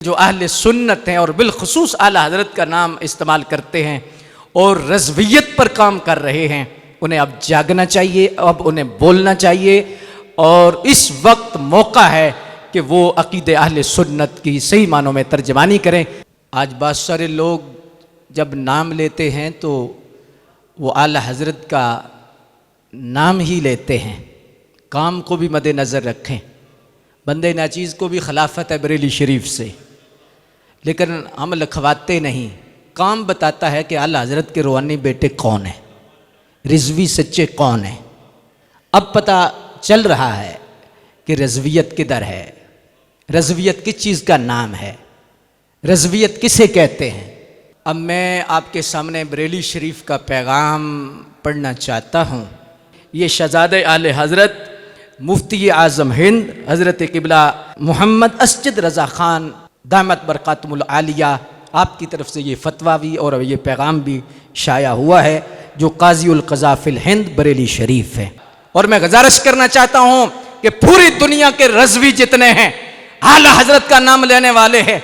जो अहले सुन्नत हैं और बिलखुसूस आला हज़रत का नाम इस्तेमाल करते हैं और रज़वियत पर काम कर रहे हैं, उन्हें अब जागना चाहिए, अब उन्हें बोलना चाहिए। और इस वक्त मौका है कि वो अक़ीदे अहले सुन्नत की सही मानों में तर्जमानी करें। आज बहुत सारे लोग जब नाम लेते हैं तो वो आला हज़रत का नाम ही लेते हैं, काम को भी मद्देनज़र रखें। बंदे नाचीज़ को भी खिलाफत है बरेली शरीफ से, लेकिन हम लिखवाते नहीं। काम बताता है कि आला हज़रत के रूहानी बेटे कौन है, रिज़वी सच्चे कौन है। अब पता चल रहा है कि रज़वियत किधर है, रज़वियत किस चीज़ का नाम है, रज़वियत किसे कहते हैं। अब मैं आपके सामने बरेली शरीफ का पैगाम पढ़ना चाहता हूँ। ये शहज़ादे आले हज़रत मुफ्ती आज़म हिंद हज़रत क़िबला मोहम्मद असजद रज़ा ख़ान दामत बरक़ातुहुल आलिया, आपकी तरफ से ये फतवा भी और ये पैगाम भी शाया हुआ है, जो क़ाज़ीउल क़ज़ा फ़िल हिंद बरेली शरीफ है। और मैं गुज़ारिश करना चाहता हूँ कि पूरी दुनिया के रज़वी जितने हैं आला हज़रत का नाम लेने वाले हैं,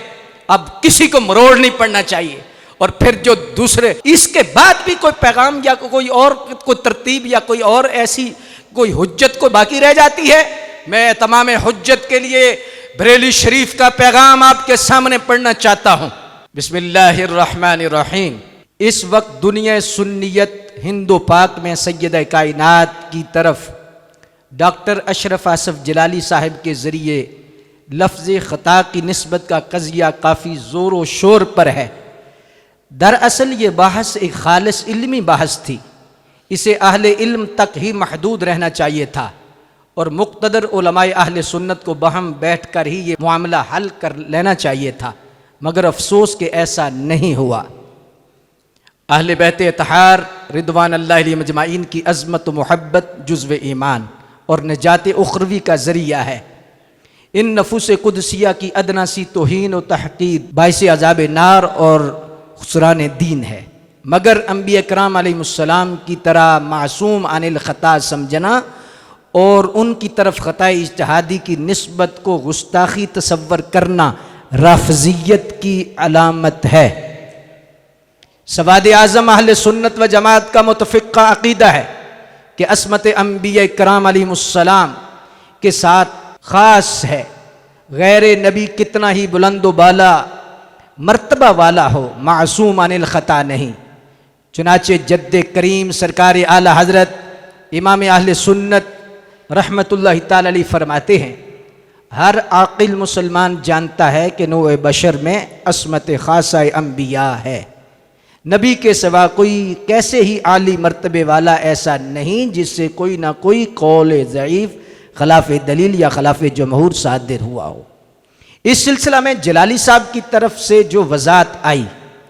अब किसी को मरोड़ नहीं पड़ना चाहिए। और फिर जो दूसरे इसके बाद भी कोई पैगाम या कोई और कोई तरतीब या कोई और ऐसी कोई हुज्जत को बाकी रह जाती है, मैं तमाम हुज्जत के लिए बरेली शरीफ का पैगाम आपके सामने पढ़ना चाहता हूँ। बिस्मिल्लाहिर्रहमानिर्रहीम। इस वक्त दुनिया सुन्नियत हिंदो पाक में सैयद कायनात की तरफ डॉक्टर अशरफ आसफ जलाली साहब के ज़रिए लफ्ज़ ख़ता की निस्बत का कज़िया काफ़ी ज़ोर व शोर पर है। दरअसल ये बहस एक खालिस इल्मी बहस थी, इसे अहले इल्म तक ही महदूद रहना चाहिए था और मुक़्तदर उलमाए अहले सुन्नत को बहम बैठ कर ही ये मामला हल कर लेना चाहिए था, मगर अफसोस कि ऐसा नहीं हुआ। अहले बैत अतहार रिदवानुल्लाहि अलैहिम अजमाइन की अज़मत व मुहब्बत जुज़्व ईमान और निजात उख़रवी का ज़रिया है। इन नफूस कुदसिया की अदना सी तौहीन व तहक़ीर बाइस अज़ाब नार और खुसरान दीन है, मगर अंबिया कराम अलैहिमुस्सलाम की तरह मासूम अनिल ख़ता समझना और उनकी तरफ ख़ता इज्तिहादी की निस्बत को गुस्ताखी तसव्वुर करना राफ़ज़ियत की अलामत है। सवाद आज़म अहले सुन्नत व जमात का मुतफ़िक़ा अक़ीदा है कि अस्मत अंबिया कराम अलैहिमुस्सलाम के साथ ख़ास है। गैर नबी कितना ही बुलंद व बाला मर्तबा वाला हो, मासूम अनिल ख़ता नहीं। चुनाचे जद्दे करीम सरकार आला हज़रत इमाम अहले सुन्नत रहमतुल्लाहि ताला अलैह फरमाते हैं, हर आक़िल मुसलमान जानता है कि नौ बशर में अस्मत ख़ासा अंबिया है। नबी के सिवा कोई कैसे ही आली मर्तबे वाला ऐसा नहीं जिससे कोई ना कोई कौल ज़ईफ़ खिलाफ दलील या खिलाफ जमहूर सादिर हुआ हो। इस सिलसिला में जलाली साहब की तरफ से जो वज़ात आई,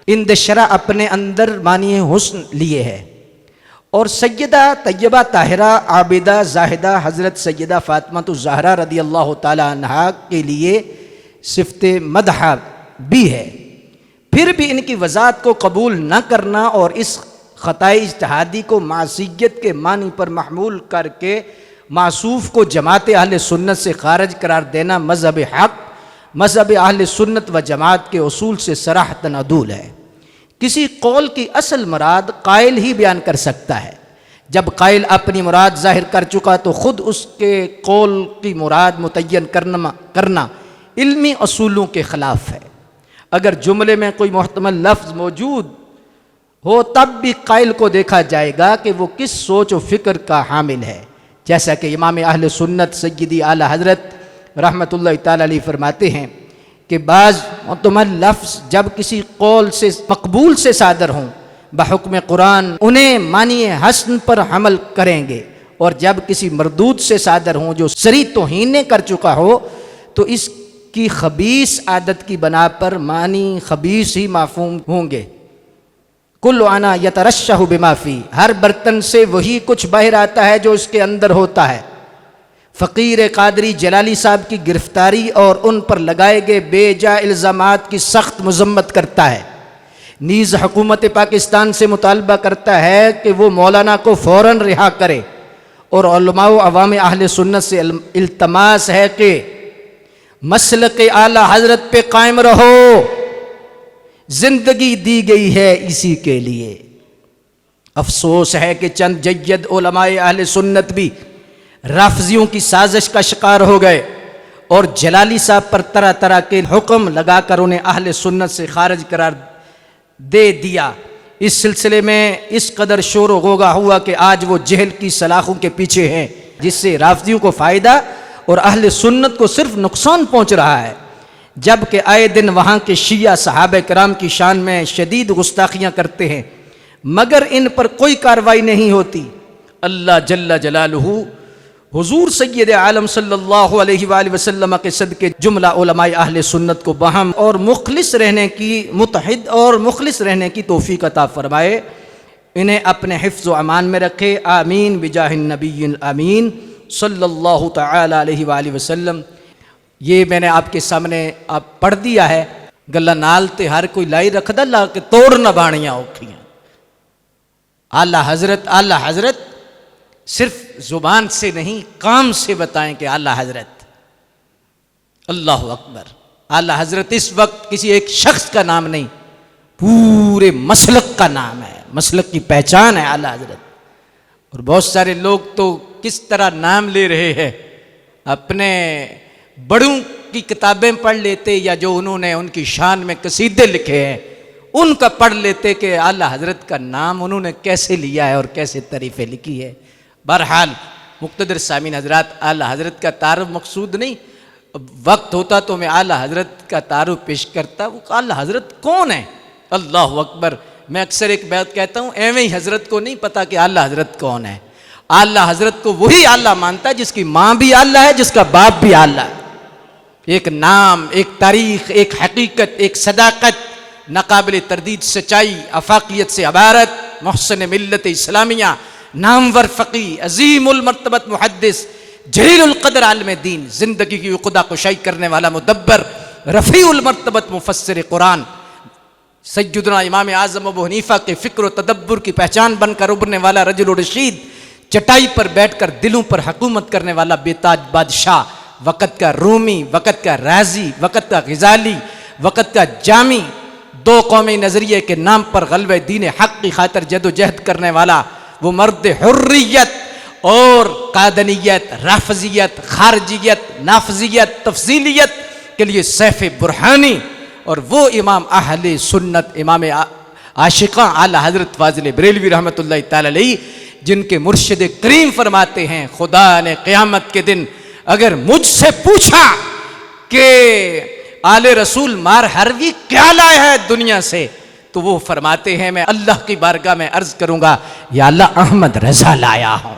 इंदशरा अपने अंदर मानिए हुस्न लिए है और सैयदा तैयबा ताहिरा आबिदा जाहिदा हज़रत सैयदा फ़ातिमा ज़हरा रदी अल्लाह ताला अन्हा के लिए सिफ़्ते मदहा भी है। फिर भी इनकी वज़ात को कबूल न करना और इस ख़ताए इज्तिहादी को मासियत के मानी पर महमूल करके मासूफ़ को जमात अहले सुन्नत से खारिज करार देना मज़हब हक़ मज़हब अहले सुन्नत व जमात के उसूल से सराहतन अदूल है। किसी कौल की असल मुराद कायल ही बयान कर सकता है। जब कायल अपनी मुराद ज़ाहिर कर चुका तो ख़ुद उसके कौल की मुराद मुतय्यन करना इल्मी असूलों के ख़िलाफ़ है। अगर जुमले में कोई मुहतमल लफ्ज़ मौजूद हो तब भी कायल को देखा जाएगा कि वो किस सोच व फ़िक्र का हामिल है। जैसा कि इमाम अहले सुन्नत सय्यदी आला हज़रत रहमतुल्लाहि ताला अलैह फरमाते हैं कि बाज़ मुतमल लफ्ज़ जब किसी कौल से मकबूल से सादर हों बहुक्म कुरान उन्हें मानिए हसन पर हमल करेंगे, और जब किसी मरदूद से सादर हों जो सरी तौहीन कर चुका हो तो इसकी खबीस आदत की बना पर मानी खबीस ही माफूम होंगे। कुल आना यतरश्शहु बिमाफ़ी, हर बर्तन से वही कुछ बाहर आता है जो इसके अंदर होता है। फ़कीर कादरी जलाली साहब की गिरफ़्तारी और उन पर लगाए गए बेजा इल्ज़ामात की सख्त मज़म्मत करता है। नीज़ हुकूमत पाकिस्तान से मुतालबा करता है कि वो मौलाना को फ़ौरन रिहा करे और उलमा व अवाम अहले सुन्नत से इल्तमास है कि मसलक आला हजरत पे कायम रहो, जिंदगी दी गई है इसी के लिए। अफसोस है कि चंद जय्यद उलमाए अहले सुन्नत भी राफजियों की साजिश का शिकार हो गए और जलाली साहब पर तरह तरह के हुक्म लगाकर उन्हें अहले सुन्नत से खारिज करार दे दिया। इस सिलसिले में इस कदर शोर गोगा हुआ कि आज वो जहल की सलाखों के पीछे हैं, जिससे राफजियों को फ़ायदा और अहले सुन्नत को सिर्फ नुकसान पहुँच रहा है। जबकि आए दिन वहाँ के शिया सहाबा कराम की शान में शदीद गुस्ताखियाँ करते हैं, मगर इन पर कोई कार्रवाई नहीं होती। अल्लाह जल्ला जलालुहु हुजूर सय्यद आलम सल्लल्लाहु अलैहि वसल्लम के सदके जुमला उलमाए अहले सुन्नत को बहम और मुखलिस रहने की, मुतहिद और मुखलिस रहने की तौफीक अता फरमाए। इन्हें अपने हिफ्ज़ व अमान में रखे। आमीन बिजाहिन नबिय्यिल अमीन सल्लल्लाहु तआला अलैहि वसल्लम। ये मैंने आपके सामने आप पढ़ दिया है। गल्ला नाल ते हर कोई लाई रखदा ला के तोड़ न बाणियां औखियां। आला हजरत सिर्फ जुबान से नहीं, काम से बताएं कि आला हजरत। अल्लाह अकबर। आला हजरत इस वक्त किसी एक शख्स का नाम नहीं, पूरे मसलक का नाम है, मसलक की पहचान है आला हजरत। और बहुत सारे लोग तो किस तरह नाम ले रहे हैं, अपने बड़ों की किताबें पढ़ लेते या जो उन्होंने उनकी शान में कसीदे लिखे हैं उनका पढ़ लेते कि आला हजरत का नाम उन्होंने कैसे लिया है और कैसे तारीफ़ें लिखी है। बहरहाल मुक़्तदर सामीन हजरात, आला हजरत का तारुफ मकसूद नहीं। वक्त होता तो मैं आला हजरत का तारुफ पेश करता। वो आला हजरत कौन है? अल्लाह अकबर। मैं अक्सर एक बात कहता हूँ, एवं ही हजरत को नहीं पता कि आला हजरत कौन है। आला हजरत को वही आला मानता है जिसकी माँ भी आला है, जिसका बाप भी आला है। एक नाम, एक तारीख, एक हकीकत, एक सदाकत, नाकाबिल तरदीद सच्चाई, अफाकियत से अबारत, मोहसन मिल्लत इस्लामिया, नामवर फ़क़ी, अज़ीमुल मर्तबत मुहद्दिस, जलीलुल क़द्र आलिम दीन, ज़िंदगी की उक़दा कुशाई करने वाला मुदब्बर, रफ़ीउल मर्तबत मुफ़स्सिर कुरान, सय्यदना इमाम आज़म अबू हनीफ़ा के फ़िक्र व तदब्बुर की पहचान बनकर उभरने वाला रजुल रशीद, चटाई पर बैठकर दिलों पर हुकूमत करने वाला बेताज बादशाह, वक़्त का रूमी, वक़्त का राज़ी, वक़्त का ग़ज़ाली, वक़्त का जामी, दो कौमी नज़रिए के नाम पर ग़ल्बे दीन हक़ की खातिर जदोजहद करने वाला वो मर्द हुर्रियत और कादनियत, राफजियत, खारजियत, नाफजियत, तफसीलियत के लिए सैफ़ बुरहानी, और वो इमाम अहले सुन्नत, इमाम आशिक़ा आला हज़रत फ़ाज़िल बरेलवी रहमतुल्लाहि तआला अलैहि, जिनके मुर्शिद करीम फरमाते हैं, खुदा ने क़यामत के दिन अगर मुझसे पूछा कि आले रसूल मार हरवी क्या लाए है दुनिया से, तो वो फरमाते हैं मैं अल्लाह की बारगाह में अर्ज करूंगा, या अल्लाह अहमद रज़ा लाया हूं।